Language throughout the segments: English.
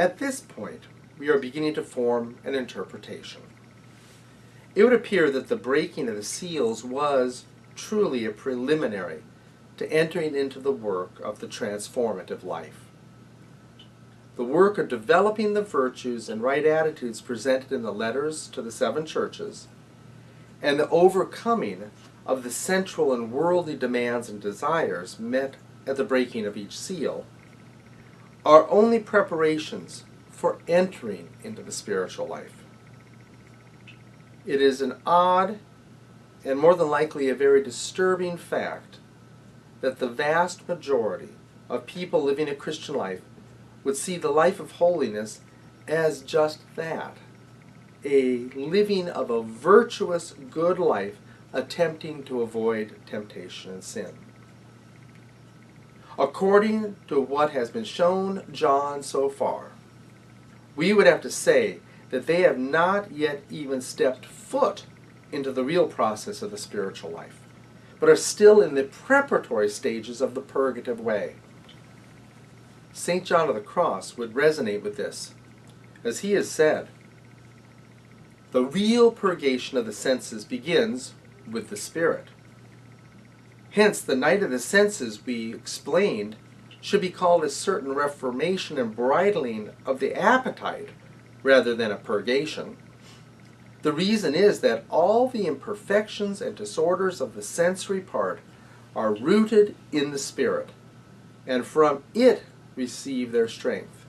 At this point, we are beginning to form an interpretation. It would appear that the breaking of the seals was truly a preliminary to entering into the work of the transformative life. The work of developing the virtues and right attitudes presented in the letters to the 7 churches, and the overcoming of the sensual and worldly demands and desires met at the breaking of each seal, are only preparations for entering into the spiritual life. It is an odd and more than likely a very disturbing fact that the vast majority of people living a Christian life would see the life of holiness as just that, a living of a virtuous, good life attempting to avoid temptation and sin. According to what has been shown John so far, we would have to say that they have not yet even stepped foot into the real process of the spiritual life, but are still in the preparatory stages of the purgative way. St. John of the Cross would resonate with this, as he has said, "The real purgation of the senses begins with the spirit." Hence, the night of the senses, we explained, should be called a certain reformation and bridling of the appetite rather than a purgation. The reason is that all the imperfections and disorders of the sensory part are rooted in the spirit, and from it receive their strength.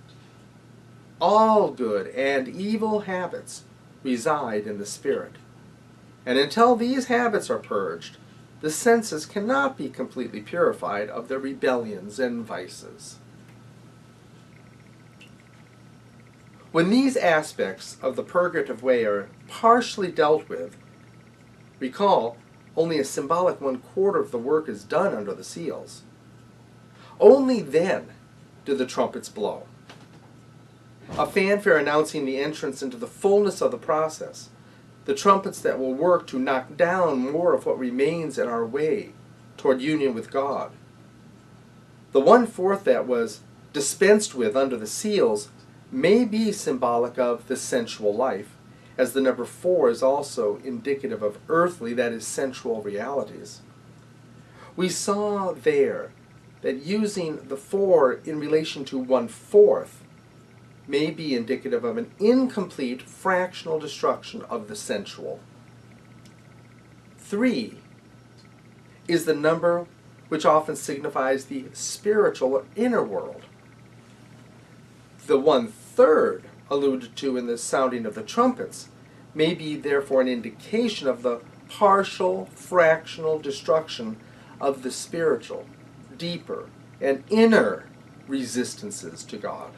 All good and evil habits reside in the spirit, and until these habits are purged, the senses cannot be completely purified of their rebellions and vices. When these aspects of the purgative way are partially dealt with, recall, only a symbolic 1/4 of the work is done under the seals. Only then do the trumpets blow, a fanfare announcing the entrance into the fullness of the process, the trumpets that will work to knock down more of what remains in our way toward union with God. The 1/4 that was dispensed with under the seals may be symbolic of the sensual life, as the number 4 is also indicative of earthly, that is, sensual realities. We saw there that using the 4 in relation to 1/4 may be indicative of an incomplete fractional destruction of the sensual. 3 is the number which often signifies the spiritual or inner world. The 1/3 alluded to in the sounding of the trumpets may be therefore an indication of the partial fractional destruction of the spiritual, deeper, and inner resistances to God.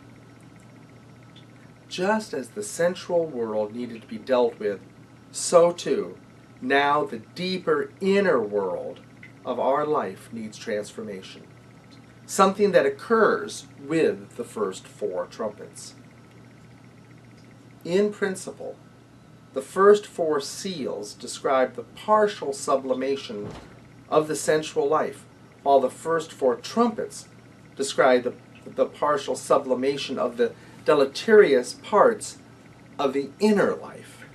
Just as the sensual world needed to be dealt with, so too, now the deeper inner world of our life needs transformation, something that occurs with the first 4 trumpets. In principle, the first 4 seals describe the partial sublimation of the sensual life, while the first 4 trumpets describe the partial sublimation of the deleterious parts of the inner life.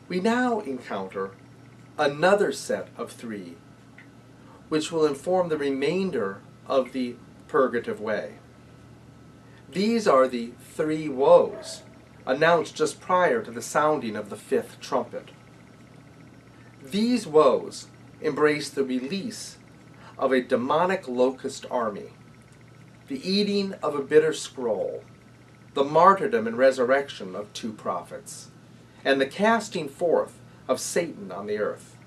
We now encounter another set of 3, which will inform the remainder of the purgative way. These are the 3 woes announced just prior to the sounding of the 5th trumpet. These woes embrace the release of a demonic locust army, the eating of a bitter scroll, the martyrdom and resurrection of 2 prophets, and the casting forth of Satan on the earth.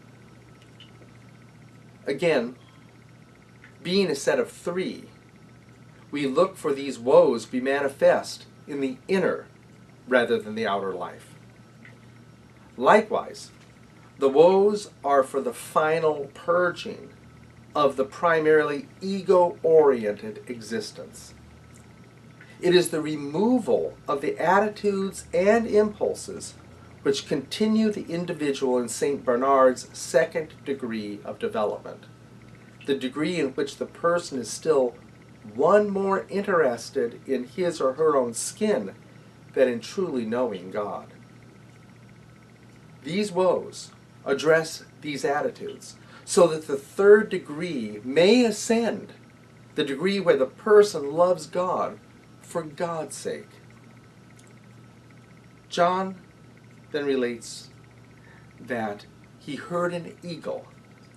Again, being a set of 3, we look for these woes to be manifest in the inner rather than the outer life. Likewise, the woes are for the final purging of the primarily ego-oriented existence. It is the removal of the attitudes and impulses which continue the individual in St. Bernard's 2nd degree of development, the degree in which the person is still one more interested in his or her own skin than in truly knowing God. These woes address these attitudes so that the third degree may ascend, the degree where the person loves God for God's sake. John then relates that he heard an eagle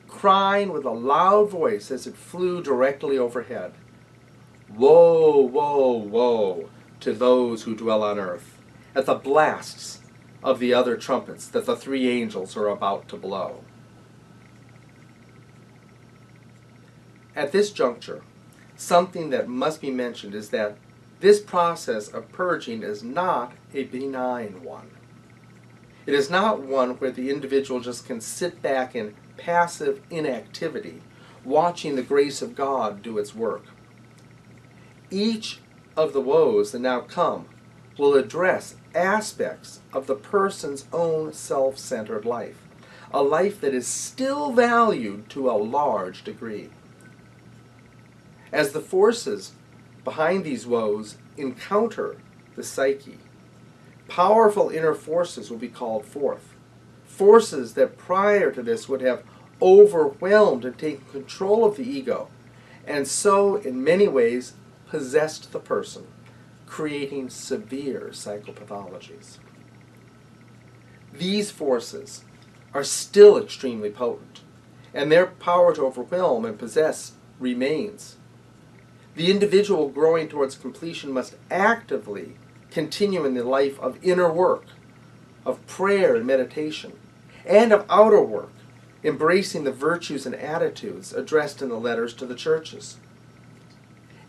crying with a loud voice as it flew directly overhead, "Woe, woe, woe to those who dwell on earth, at the blasts of the other trumpets that the three angels are about to blow." At this juncture, something that must be mentioned is that this process of purging is not a benign one. It is not one where the individual just can sit back in passive inactivity, watching the grace of God do its work. Each of the woes that now come will address aspects of the person's own self-centered life, a life that is still valued to a large degree. As the forces behind these woes encounter the psyche, powerful inner forces will be called forth, forces that prior to this would have overwhelmed and taken control of the ego, and so in many ways possessed the person, creating severe psychopathologies. These forces are still extremely potent, and their power to overwhelm and possess remains. The individual growing towards completion must actively continue in the life of inner work, of prayer and meditation, and of outer work, embracing the virtues and attitudes addressed in the letters to the churches.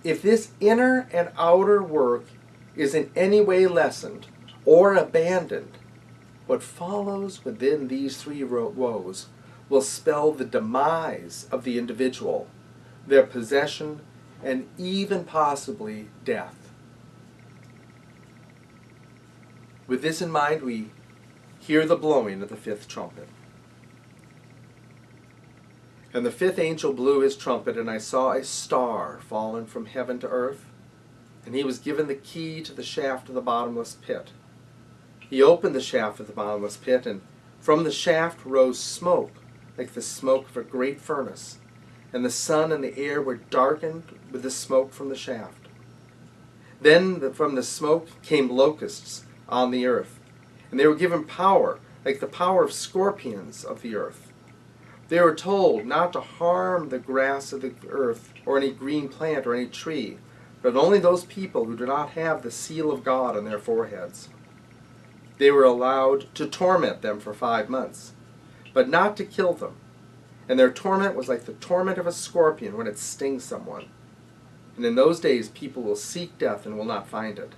If this inner and outer work is in any way lessened or abandoned, what follows within these three woes will spell the demise of the individual, their possession, and even possibly death. With this in mind, we hear the blowing of the fifth trumpet. And the fifth angel blew his trumpet, and I saw a star fallen from heaven to earth, and he was given the key to the shaft of the bottomless pit. He opened the shaft of the bottomless pit, and from the shaft rose smoke like the smoke of a great furnace, and the sun and the air were darkened with the smoke from the shaft. Then from the smoke came locusts on the earth, and they were given power like the power of scorpions of the earth. They were told not to harm the grass of the earth or any green plant or any tree, but only those people who do not have the seal of God on their foreheads. They were allowed to torment them for 5 months, but not to kill them. And their torment was like the torment of a scorpion when it stings someone. And in those days people will seek death and will not find it.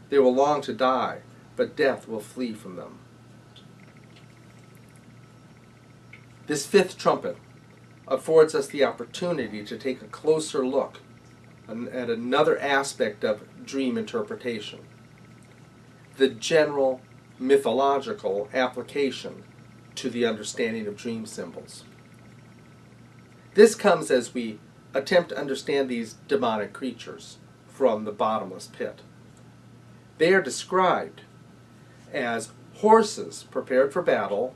They will long to die, but death will flee from them. This fifth trumpet affords us the opportunity to take a closer look at another aspect of dream interpretation, the general mythological application to the understanding of dream symbols. This comes as we attempt to understand these demonic creatures from the bottomless pit. They are described as horses prepared for battle.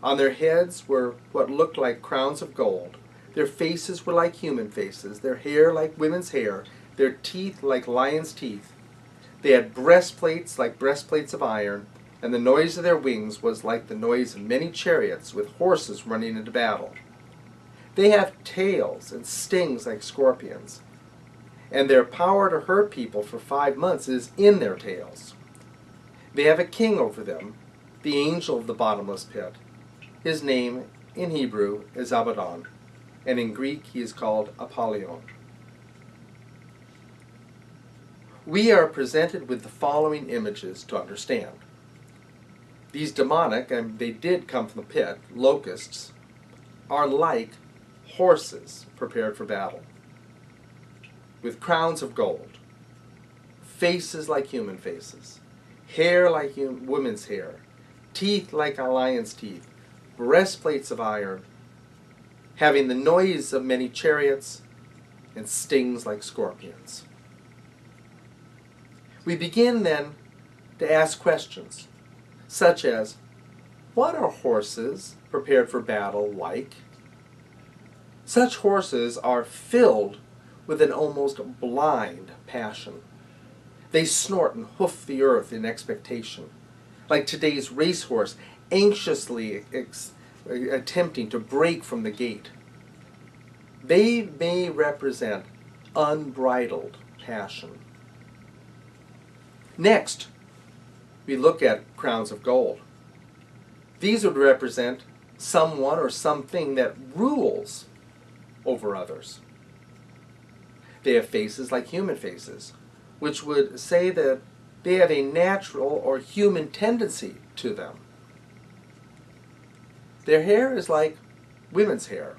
On their heads were what looked like crowns of gold. Their faces were like human faces, their hair like women's hair, their teeth like lions' teeth. They had breastplates like breastplates of iron, and the noise of their wings was like the noise of many chariots with horses running into battle. They have tails and stings like scorpions, and their power to hurt people for 5 months is in their tails. They have a king over them, the angel of the bottomless pit. His name in Hebrew is Abaddon, and in Greek he is called Apollyon. We are presented with the following images to understand. These demonic, and they did come from the pit, locusts, are like horses prepared for battle, with crowns of gold, faces like human faces, hair like women's hair, teeth like a lion's teeth, breastplates of iron, having the noise of many chariots, and stings like scorpions. We begin then to ask questions, such as, what are horses prepared for battle like? Such horses are filled with an almost blind passion. They snort and hoof the earth in expectation, like today's racehorse anxiously attempting to break from the gate. They may represent unbridled passion. Next, we look at crowns of gold. These would represent someone or something that rules over others. They have faces like human faces, which would say that they have a natural or human tendency to them. Their hair is like women's hair.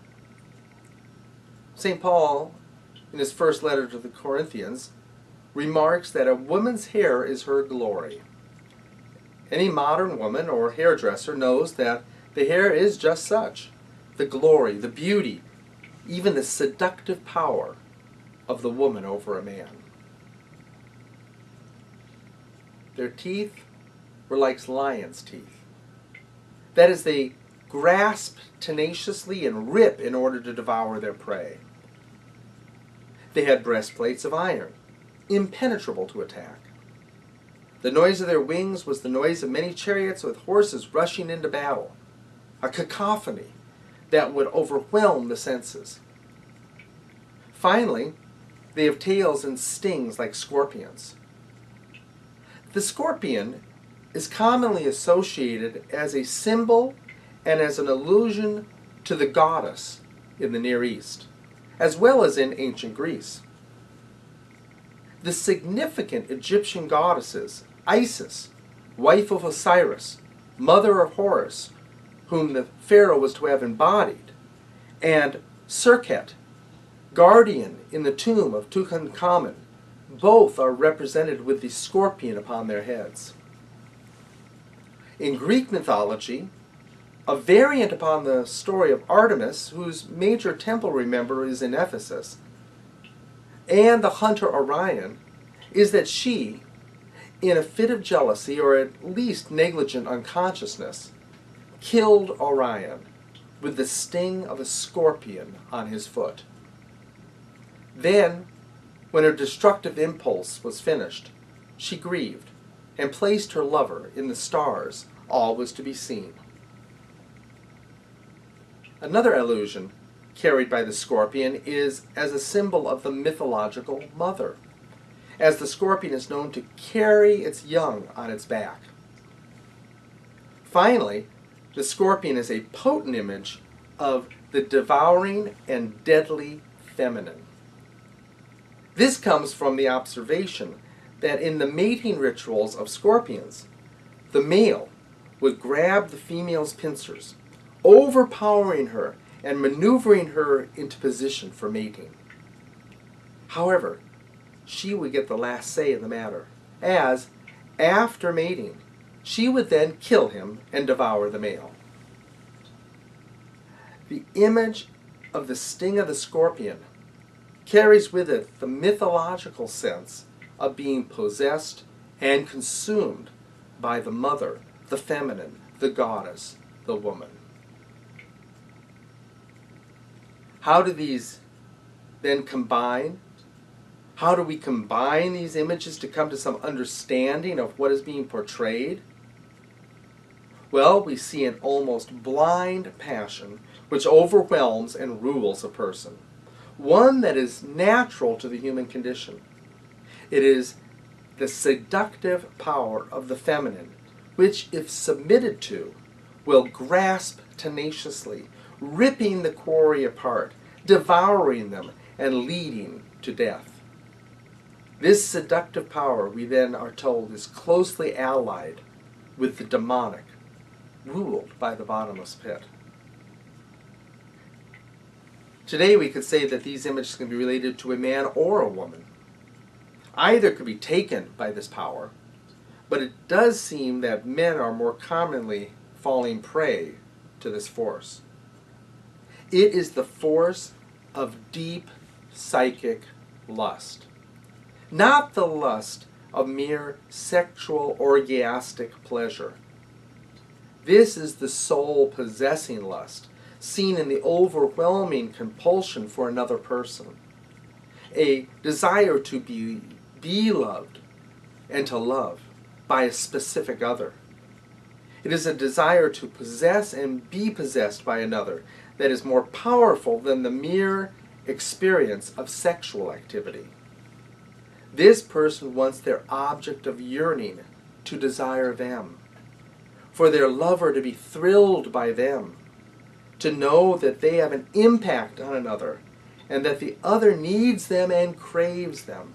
St. Paul, in his first letter to the Corinthians, remarks that a woman's hair is her glory. Any modern woman or hairdresser knows that the hair is just such, the glory, the beauty, even the seductive power of the woman over a man. Their teeth were like lions' teeth. That is, they grasp tenaciously and rip in order to devour their prey. They had breastplates of iron, impenetrable to attack. The noise of their wings was the noise of many chariots with horses rushing into battle, a cacophony that would overwhelm the senses. Finally, they have tails and stings like scorpions. The scorpion is commonly associated as a symbol and as an allusion to the goddess in the Near East, as well as in ancient Greece. The significant Egyptian goddesses, Isis, wife of Osiris, mother of Horus, whom the pharaoh was to have embodied, and Serket, guardian in the tomb of Tutankhamun, both are represented with the scorpion upon their heads. In Greek mythology, a variant upon the story of Artemis, whose major temple, remember, is in Ephesus, and the hunter Orion, is that she, in a fit of jealousy or at least negligent unconsciousness, killed Orion with the sting of a scorpion on his foot. Then, when her destructive impulse was finished, she grieved and placed her lover in the stars. All was to be seen. Another allusion carried by the scorpion is as a symbol of the mythological mother, as the scorpion is known to carry its young on its back. Finally, the scorpion is a potent image of the devouring and deadly feminine. This comes from the observation that in the mating rituals of scorpions, the male would grab the female's pincers, overpowering her and maneuvering her into position for mating. However, she would get the last say in the matter, as, after mating, she would then kill him and devour the male. The image of the sting of the scorpion carries with it the mythological sense of being possessed and consumed by the mother, the feminine, the goddess, the woman. How do these then combine? How do we combine these images to come to some understanding of what is being portrayed? Well, we see an almost blind passion which overwhelms and rules a person, one that is natural to the human condition. It is the seductive power of the feminine, which, if submitted to, will grasp tenaciously, ripping the quarry apart, devouring them, and leading to death. This seductive power, we then are told, is closely allied with the demonic, ruled by the bottomless pit. Today we could say that these images can be related to a man or a woman. Either could be taken by this power, but it does seem that men are more commonly falling prey to this force. It is the force of deep psychic lust. Not the lust of mere sexual orgastic pleasure. This is the soul-possessing lust, seen in the overwhelming compulsion for another person. A desire to be loved and to love by a specific other. It is a desire to possess and be possessed by another that is more powerful than the mere experience of sexual activity. This person wants their object of yearning to desire them, for their lover to be thrilled by them, to know that they have an impact on another, and that the other needs them and craves them.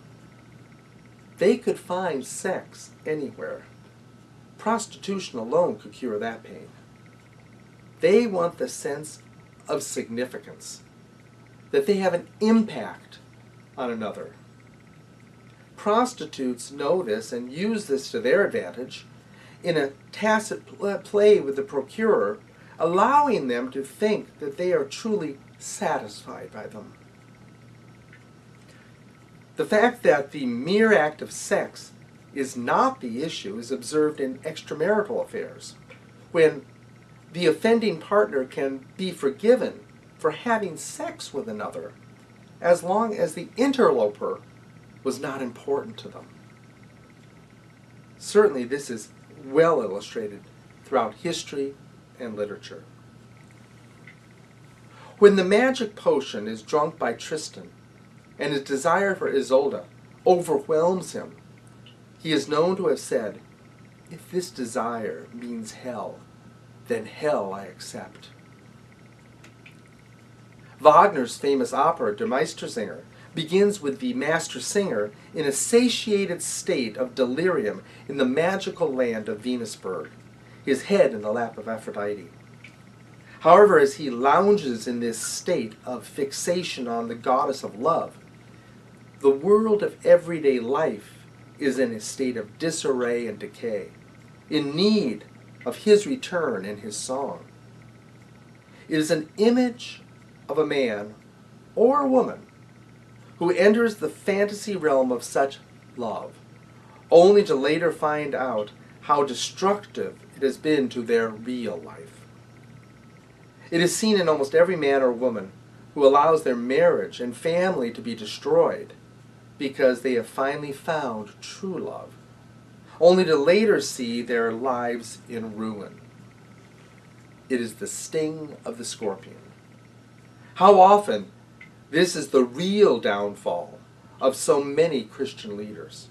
They could find sex anywhere. Prostitution alone could cure that pain. They want the sense of significance, that they have an impact on another. Prostitutes know this and use this to their advantage in a tacit play with the procurer, allowing them to think that they are truly satisfied by them. The fact that the mere act of sex is not the issue is observed in extramarital affairs, when the offending partner can be forgiven for having sex with another, as long as the interloper was not important to them. Certainly this is well illustrated throughout history and literature. When the magic potion is drunk by Tristan, and his desire for Isolde overwhelms him, he is known to have said, "If this desire means hell, then hell I accept." Wagner's famous opera, Der Meistersinger, begins with the master singer in a satiated state of delirium in the magical land of Venusberg, his head in the lap of Aphrodite. However, as he lounges in this state of fixation on the goddess of love, the world of everyday life is in a state of disarray and decay, in need of his return and his song. It is an image of a man or a woman who enters the fantasy realm of such love, only to later find out how destructive it has been to their real life. It is seen in almost every man or woman who allows their marriage and family to be destroyed because they have finally found true love, only to later see their lives in ruin. It is the sting of the scorpion. How often this is the real downfall of so many Christian leaders.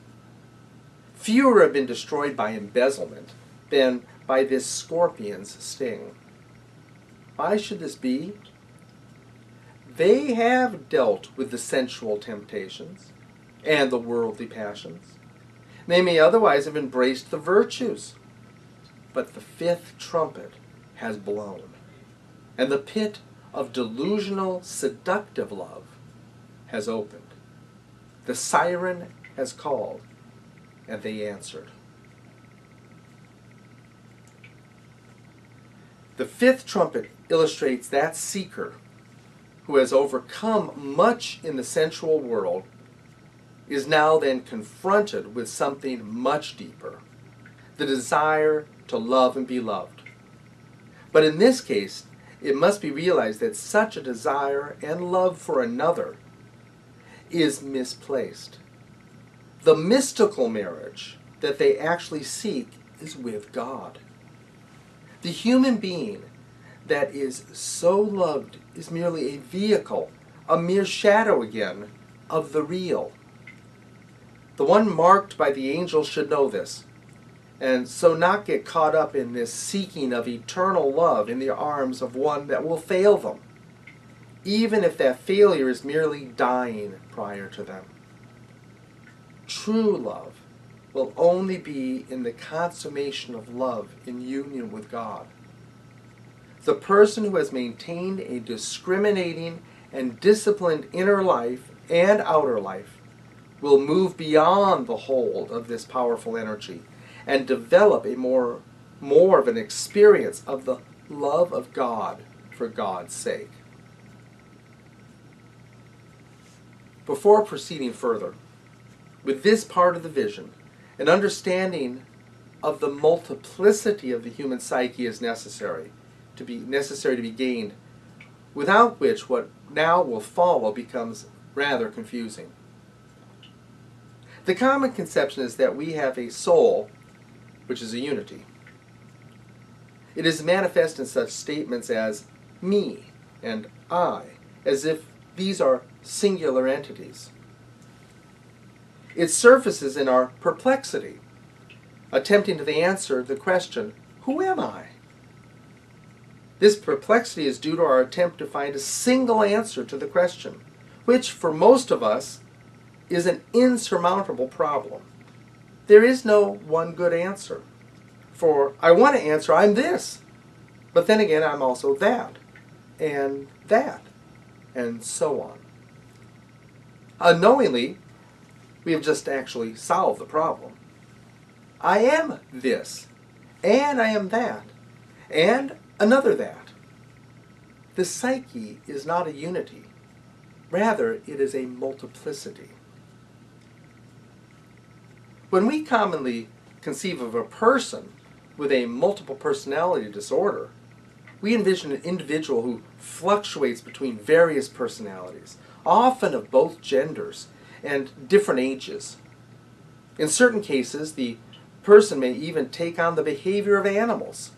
Fewer have been destroyed by embezzlement than by this scorpion's sting. Why should this be? They have dealt with the sensual temptations and the worldly passions. They may otherwise have embraced the virtues. But the fifth trumpet has blown, and the pit of delusional, seductive love has opened. The siren has called, and they answered. The fifth trumpet illustrates that seeker who has overcome much in the sensual world is now then confronted with something much deeper, the desire to love and be loved. But in this case, it must be realized that such a desire and love for another is misplaced. The mystical marriage that they actually seek is with God. The human being that is so loved is merely a vehicle, a mere shadow again, of the real. The one marked by the angels should know this, and so not get caught up in this seeking of eternal love in the arms of one that will fail them, even if that failure is merely dying prior to them. True love will only be in the consummation of love in union with God. The person who has maintained a discriminating and disciplined inner life and outer life will move beyond the hold of this powerful energy and develop a more of an experience of the love of God for God's sake. Before proceeding further, with this part of the vision, an understanding of the multiplicity of the human psyche is necessary to be gained, without which what now will follow becomes rather confusing. The common conception is that we have a soul, which is a unity. It is manifest in such statements as me and I, as if these are singular entities. It surfaces in our perplexity, attempting to answer the question, who am I? This perplexity is due to our attempt to find a single answer to the question, which for most of us is an insurmountable problem. There is no one good answer. For I want to answer, I'm this, but then again, I'm also that, and so on. Unknowingly, we have just actually solved the problem. I am this, and I am that, and another that. The psyche is not a unity. Rather, it is a multiplicity. When we commonly conceive of a person with a multiple personality disorder, we envision an individual who fluctuates between various personalities, often of both genders and different ages. In certain cases, the person may even take on the behavior of animals.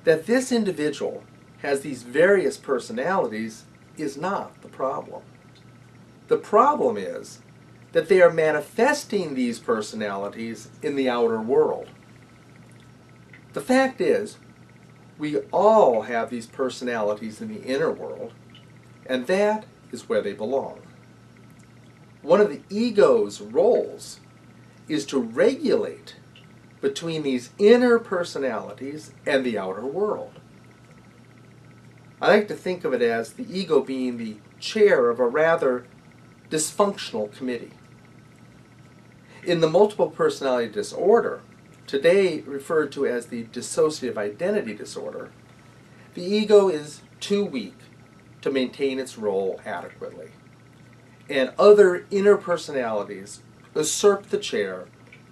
That this individual has these various personalities is not the problem. The problem is that they are manifesting these personalities in the outer world. The fact is, we all have these personalities in the inner world, and that is where they belong. One of the ego's roles is to regulate between these inner personalities and the outer world. I like to think of it as the ego being the chair of a rather dysfunctional committee. In the multiple personality disorder, today referred to as the dissociative identity disorder, the ego is too weak to maintain its role adequately, and other inner personalities usurp the chair,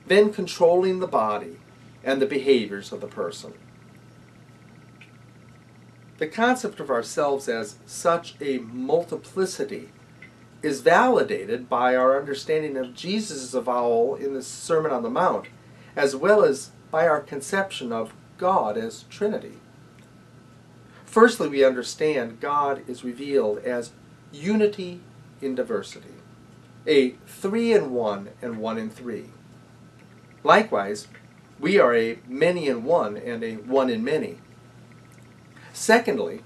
then controlling the body and the behaviors of the person. The concept of ourselves as such a multiplicity is validated by our understanding of Jesus' avowal in the Sermon on the Mount, as well as by our conception of God as Trinity. Firstly, we understand God is revealed as unity in diversity, a 3 in 1 and 1 in 3. Likewise, we are a many in one and a one in many. Secondly,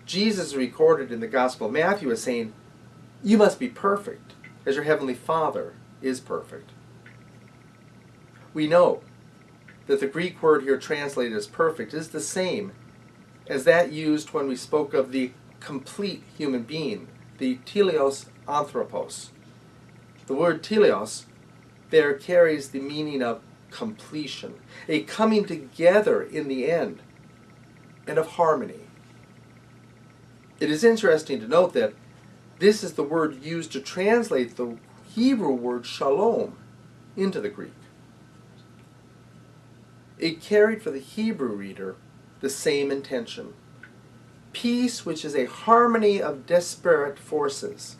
Jesus is recorded in the Gospel of Matthew as saying, "You must be perfect, as your heavenly Father is perfect." We know that the Greek word here translated as perfect is the same as that used when we spoke of the complete human being, the teleos anthropos. The word teleos there carries the meaning of completion, a coming together in the end, and of harmony. It is interesting to note that this is the word used to translate the Hebrew word shalom into the Greek. It carried for the Hebrew reader the same intention. Peace, which is a harmony of disparate forces.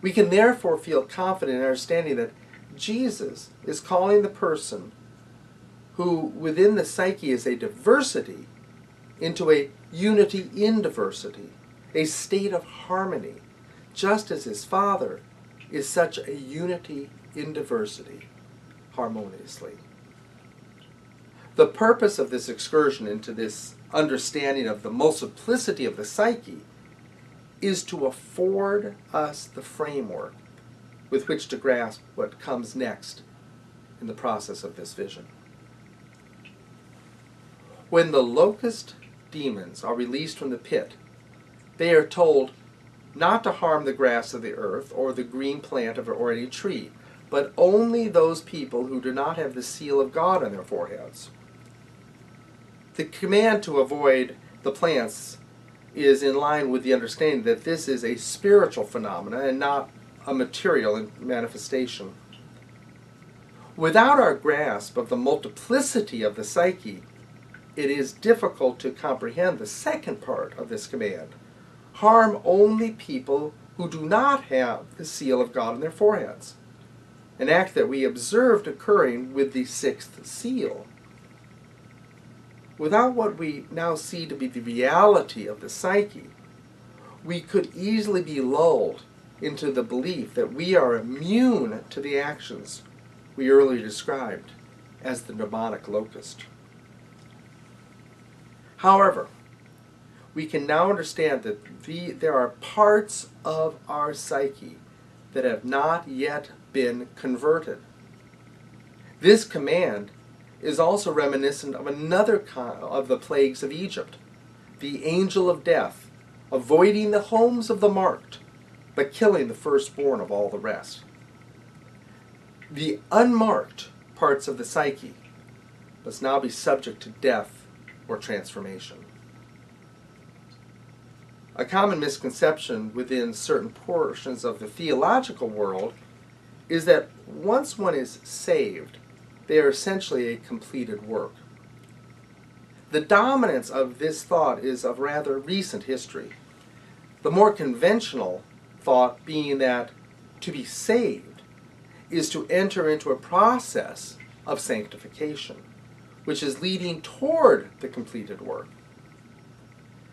We can therefore feel confident in understanding that Jesus is calling the person who within the psyche is a diversity into a unity in diversity, a state of harmony, just as his Father is such a unity in diversity, harmoniously. The purpose of this excursion into this understanding of the multiplicity of the psyche is to afford us the framework with which to grasp what comes next in the process of this vision. When the locust demons are released from the pit, they are told not to harm the grass of the earth or the green plant or any tree, but only those people who do not have the seal of God on their foreheads. The command to avoid the plants is in line with the understanding that this is a spiritual phenomenon and not a material manifestation. Without our grasp of the multiplicity of the psyche, it is difficult to comprehend the second part of this command. Harm only people who do not have the seal of God on their foreheads, an act that we observed occurring with the sixth seal. Without what we now see to be the reality of the psyche, we could easily be lulled into the belief that we are immune to the actions we earlier described as the demonic locust. However, we can now understand that there are parts of our psyche that have not yet been converted. This command is also reminiscent of another of the plagues of Egypt, the angel of death, avoiding the homes of the marked, but killing the firstborn of all the rest. The unmarked parts of the psyche must now be subject to death or transformation. A common misconception within certain portions of the theological world is that once one is saved, they are essentially a completed work. The dominance of this thought is of rather recent history. The more conventional thought being that to be saved is to enter into a process of sanctification, which is leading toward the completed work.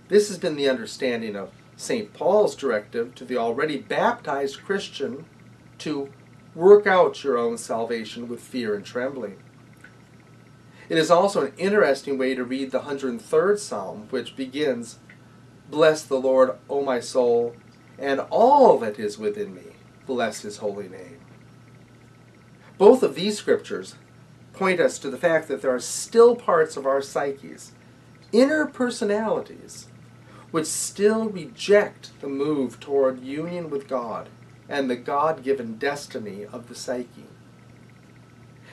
This has been the understanding of St. Paul's directive to the already baptized Christian to work out your own salvation with fear and trembling. It is also an interesting way to read the 103rd Psalm, which begins, "Bless the Lord, O my soul, and all that is within me, bless his holy name." Both of these scriptures point us to the fact that there are still parts of our psyches, inner personalities, which still reject the move toward union with God and the God-given destiny of the psyche.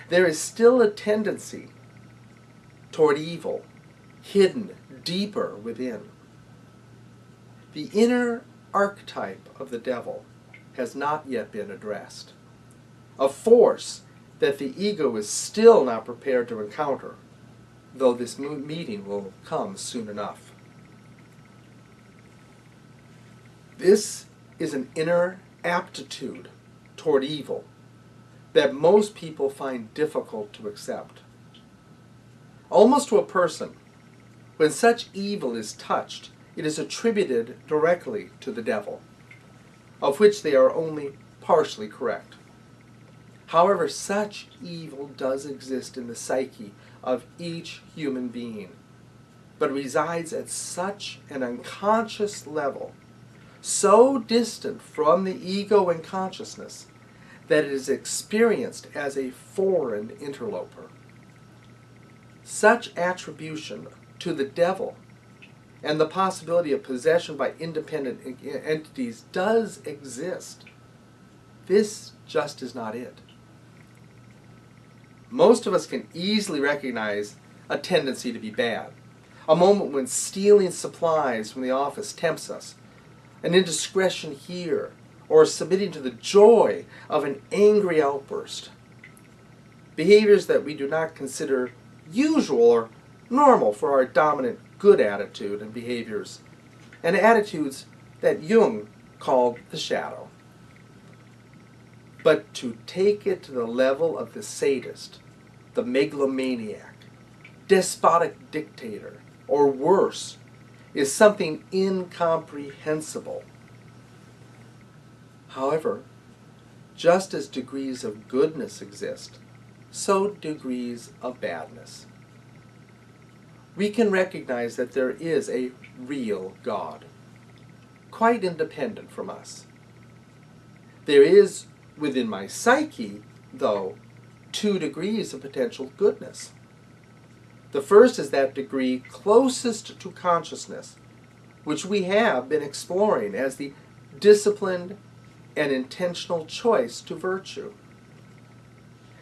There is still a tendency toward evil, hidden deeper within. The inner archetype of the devil has not yet been addressed, a force that the ego is still not prepared to encounter, though this meeting will come soon enough. This is an inner aptitude toward evil that most people find difficult to accept. Almost to a person, when such evil is touched, it is attributed directly to the devil, of which they are only partially correct. However, such evil does exist in the psyche of each human being, but resides at such an unconscious level, so distant from the ego and consciousness, that it is experienced as a foreign interloper. Such attribution to the devil and the possibility of possession by independent entities does exist. This just is not it. Most of us can easily recognize a tendency to be bad, a moment when stealing supplies from the office tempts us, an indiscretion here, or submitting to the joy of an angry outburst. Behaviors that we do not consider usual or normal for our dominant good attitude and behaviors, and attitudes that Jung called the shadow. But to take it to the level of the sadist, the megalomaniac, despotic dictator, or worse, is something incomprehensible. However, just as degrees of goodness exist, so degrees of badness. We can recognize that there is a real God, quite independent from us. There is, within my psyche, though, 2 degrees of potential goodness. The first is that degree closest to consciousness, which we have been exploring as the disciplined and intentional choice to virtue.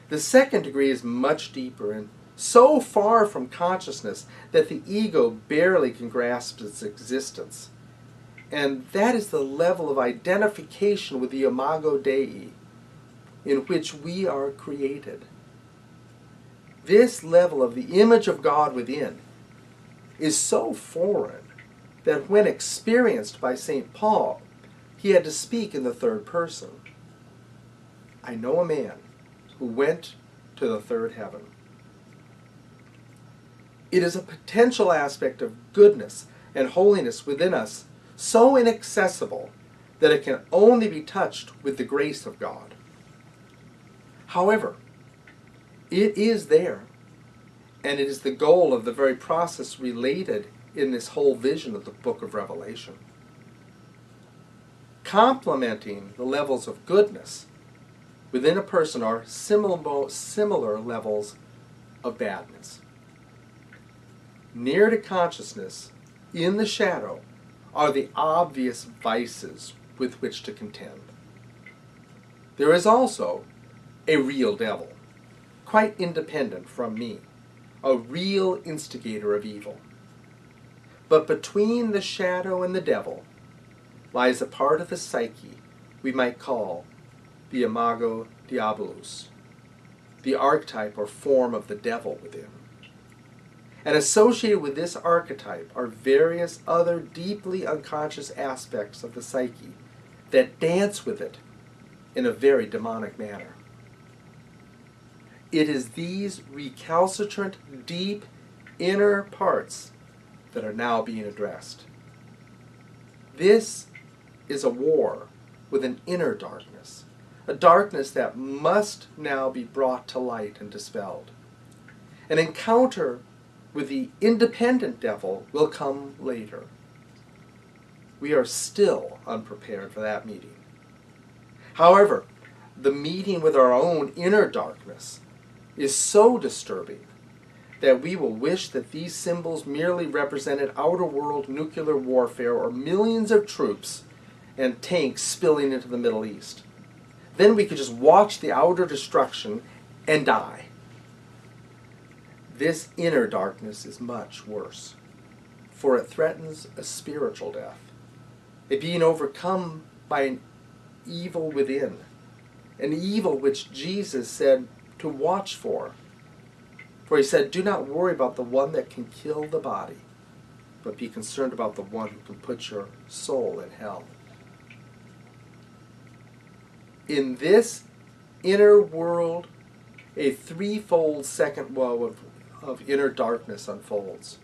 The second degree is much deeper and so far from consciousness that the ego barely can grasp its existence, And that is the level of identification with the Imago Dei in which we are created. This level of the image of God within is so foreign that when experienced by St. Paul, he had to speak in the third person. I know a man who went to the third heaven. It is a potential aspect of goodness and holiness within us so inaccessible that it can only be touched with the grace of God. However, it is there, and it is the goal of the very process related in this whole vision of the book of Revelation. Complementing the levels of goodness within a person are similar levels of badness. Near to consciousness, in the shadow, are the obvious vices with which to contend. There is also a real devil, quite independent from me, a real instigator of evil. But between the shadow and the devil lies a part of the psyche we might call the Imago Diabolus, the archetype or form of the devil within. And associated with this archetype are various other deeply unconscious aspects of the psyche that dance with it in a very demonic manner. It is these recalcitrant, deep, inner parts that are now being addressed. This is a war with an inner darkness, a darkness that must now be brought to light and dispelled. An encounter with the independent devil will come later. We are still unprepared for that meeting. However, the meeting with our own inner darkness is so disturbing that we will wish that these symbols merely represented outer world nuclear warfare or millions of troops and tanks spilling into the Middle East. Then we could just watch the outer destruction and die. This inner darkness is much worse, for it threatens a spiritual death, a being overcome by an evil within, an evil which Jesus said to watch for. For he said, do not worry about the one that can kill the body, but be concerned about the one who can put your soul in hell. In this inner world, a threefold second woe of inner darkness unfolds.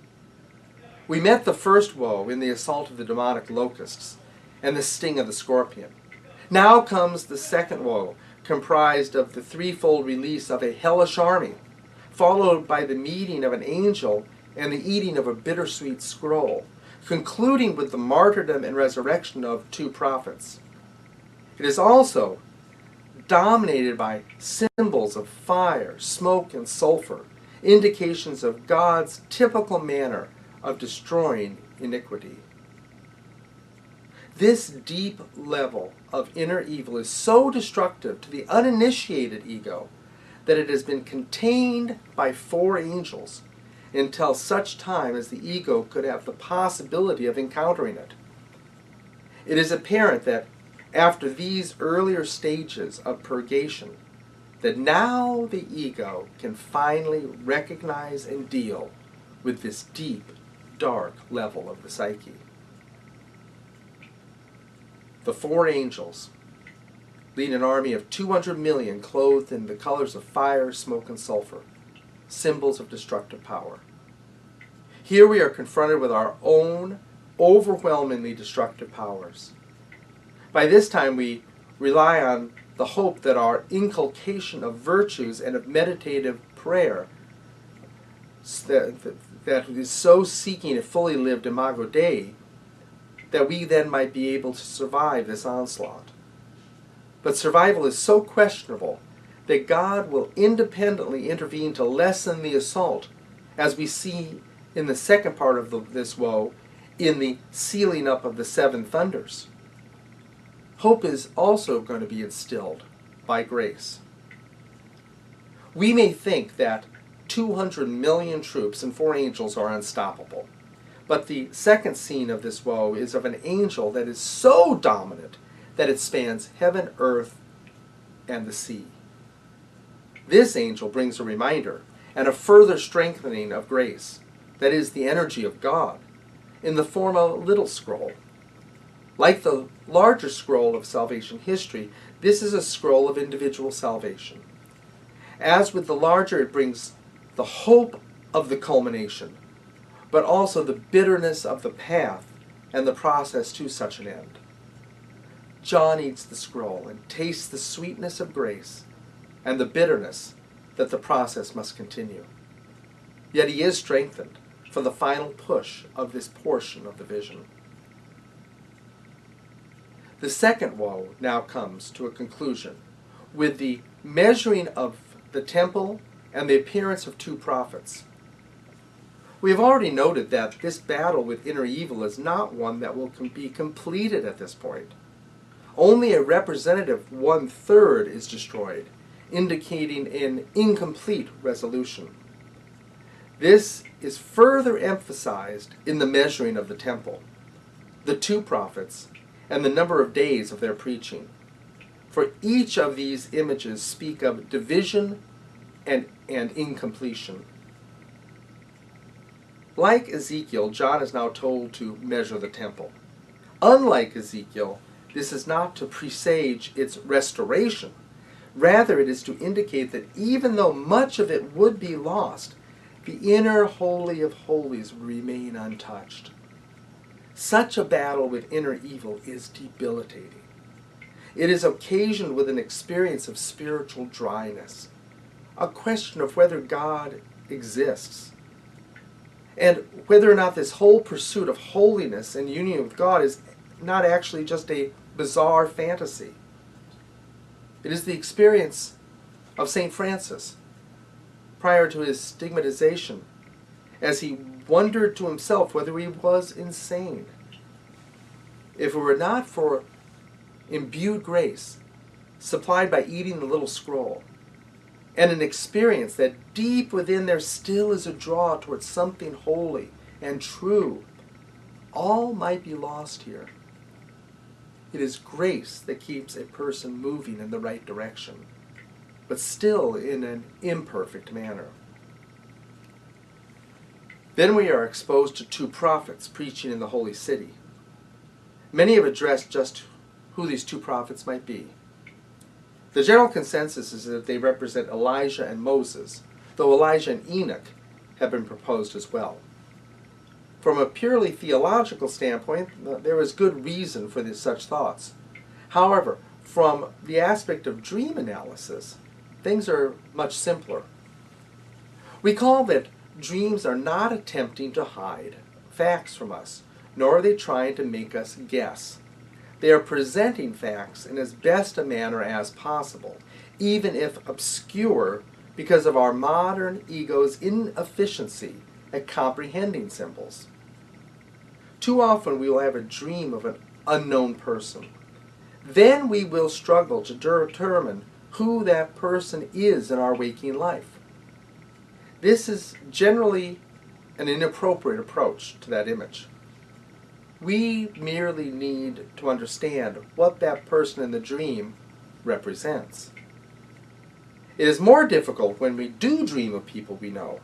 We met the first woe in the assault of the demonic locusts and the sting of the scorpion. Now comes the second woe, comprised of the threefold release of a hellish army, followed by the meeting of an angel and the eating of a bittersweet scroll, concluding with the martyrdom and resurrection of two prophets. It is also dominated by symbols of fire, smoke, and sulfur, indications of God's typical manner of destroying iniquity. This deep level of inner evil is so destructive to the uninitiated ego that it has been contained by 4 angels until such time as the ego could have the possibility of encountering it. It is apparent that after these earlier stages of purgation, that now the ego can finally recognize and deal with this deep, dark level of the psyche. The 4 angels lead an army of 200 million clothed in the colors of fire, smoke, and sulfur, symbols of destructive power. Here we are confronted with our own overwhelmingly destructive powers. By this time we rely on the hope that our inculcation of virtues and of meditative prayer that is so seeking a fully lived Imago Dei, that we then might be able to survive this onslaught. But survival is so questionable that God will independently intervene to lessen the assault, as we see in the second part of this woe, in the sealing up of the 7 thunders. Hope is also going to be instilled by grace. We may think that 200 million troops and 4 angels are unstoppable, But the second scene of this woe is of an angel that is so dominant that it spans heaven, earth, and the sea. This angel brings a reminder and a further strengthening of grace, that is, the energy of God, in the form of a little scroll. Like the larger scroll of salvation history, this is a scroll of individual salvation. As with the larger, it brings the hope of the culmination, but also the bitterness of the path and the process to such an end. John eats the scroll and tastes the sweetness of grace and the bitterness that the process must continue. Yet he is strengthened for the final push of this portion of the vision. The second woe now comes to a conclusion with the measuring of the temple and the appearance of two prophets. We have already noted that this battle with inner evil is not one that will be completed at this point. Only a representative 1/3 is destroyed, indicating an incomplete resolution. This is further emphasized in the measuring of the temple, the two prophets, and the number of days of their preaching. For each of these images speak of division and incompletion. Like Ezekiel, John is now told to measure the temple. Unlike Ezekiel, this is not to presage its restoration. Rather, it is to indicate that even though much of it would be lost, the inner Holy of Holies would remain untouched. Such a battle with inner evil is debilitating. It is occasioned with an experience of spiritual dryness, a question of whether God exists, and whether or not this whole pursuit of holiness and union with God is not actually just a bizarre fantasy. It is the experience of St. Francis prior to his stigmatization, as he wondered to himself whether he was insane. If it were not for imbued grace supplied by eating the little scroll, and an experience that deep within there still is a draw towards something holy and true, all might be lost here. It is grace that keeps a person moving in the right direction, but still in an imperfect manner. Then we are exposed to two prophets preaching in the holy city. Many have addressed just who these two prophets might be. The general consensus is that they represent Elijah and Moses, though Elijah and Enoch have been proposed as well. From a purely theological standpoint, there is good reason for such thoughts. However, from the aspect of dream analysis, things are much simpler. Recall that dreams are not attempting to hide facts from us, nor are they trying to make us guess. They are presenting facts in as best a manner as possible, even if obscure because of our modern ego's inefficiency at comprehending symbols. Too often we will have a dream of an unknown person. Then we will struggle to determine who that person is in our waking life. This is generally an inappropriate approach to that image. We merely need to understand what that person in the dream represents. It is more difficult when we do dream of people we know.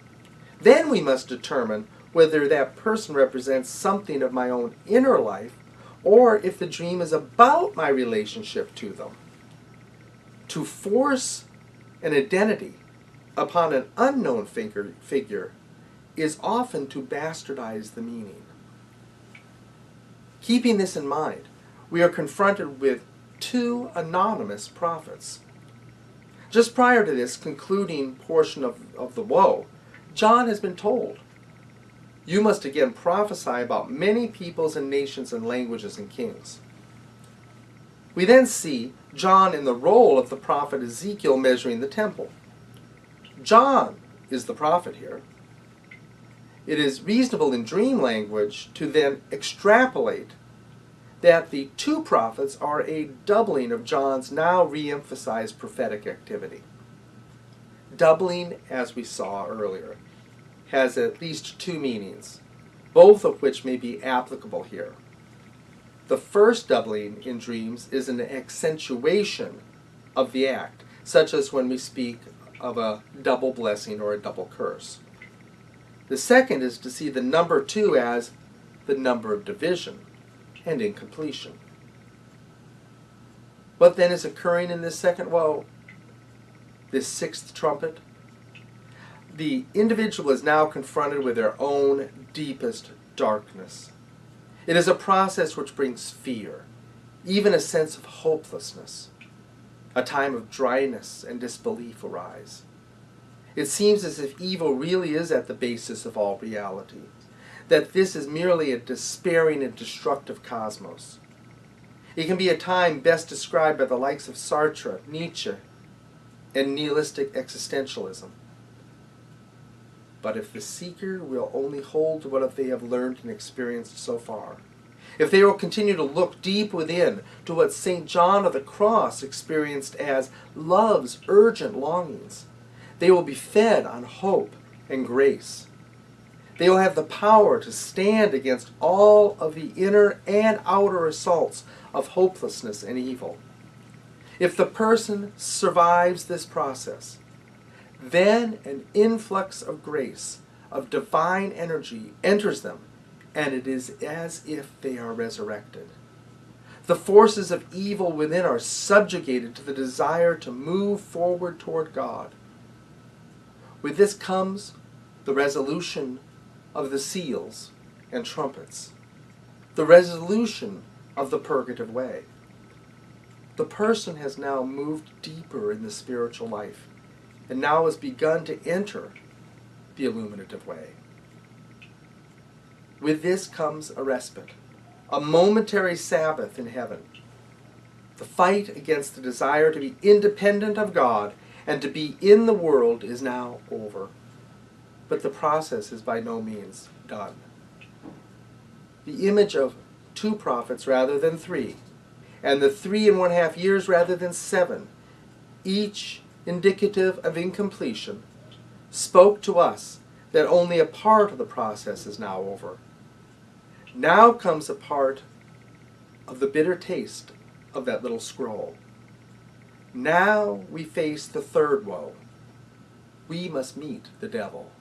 Then we must determine whether that person represents something of my own inner life or if the dream is about my relationship to them. To force an identity upon an unknown figure is often to bastardize the meaning. Keeping this in mind, we are confronted with two anonymous prophets. Just prior to this concluding portion of the woe, John has been told, "You must again prophesy about many peoples and nations and languages and kings." We then see John in the role of the prophet Ezekiel measuring the temple. John is the prophet here. It is reasonable in dream language to then extrapolate that the two prophets are a doubling of John's now re-emphasized prophetic activity. Doubling, as we saw earlier, has at least two meanings, both of which may be applicable here. The first doubling in dreams is an accentuation of the act, such as when we speak of a double blessing or a double curse. The second is to see the number 2 as the number of division and incompletion. What then is occurring in this second woe? This 6th trumpet? The individual is now confronted with their own deepest darkness. It is a process which brings fear, even a sense of hopelessness. A time of dryness and disbelief arise. It seems as if evil really is at the basis of all reality, that this is merely a despairing and destructive cosmos. It can be a time best described by the likes of Sartre, Nietzsche, and nihilistic existentialism. But if the seeker will only hold to what they have learned and experienced so far, if they will continue to look deep within to what St. John of the Cross experienced as love's urgent longings, they will be fed on hope and grace. They will have the power to stand against all of the inner and outer assaults of hopelessness and evil. If the person survives this process, then an influx of grace, of divine energy enters them, and it is as if they are resurrected. The forces of evil within are subjugated to the desire to move forward toward God. With this comes the resolution of the seals and trumpets, the resolution of the purgative way. The person has now moved deeper in the spiritual life, and now has begun to enter the illuminative way. With this comes a respite, a momentary Sabbath in heaven. The fight against the desire to be independent of God and to be in the world is now over. But the process is by no means done. The image of 2 prophets rather than 3, and the 3.5 years rather than 7, each indicative of incompletion, spoke to us that only a part of the process is now over. Now comes a part of the bitter taste of that little scroll. Now we face the third woe. We must meet the devil.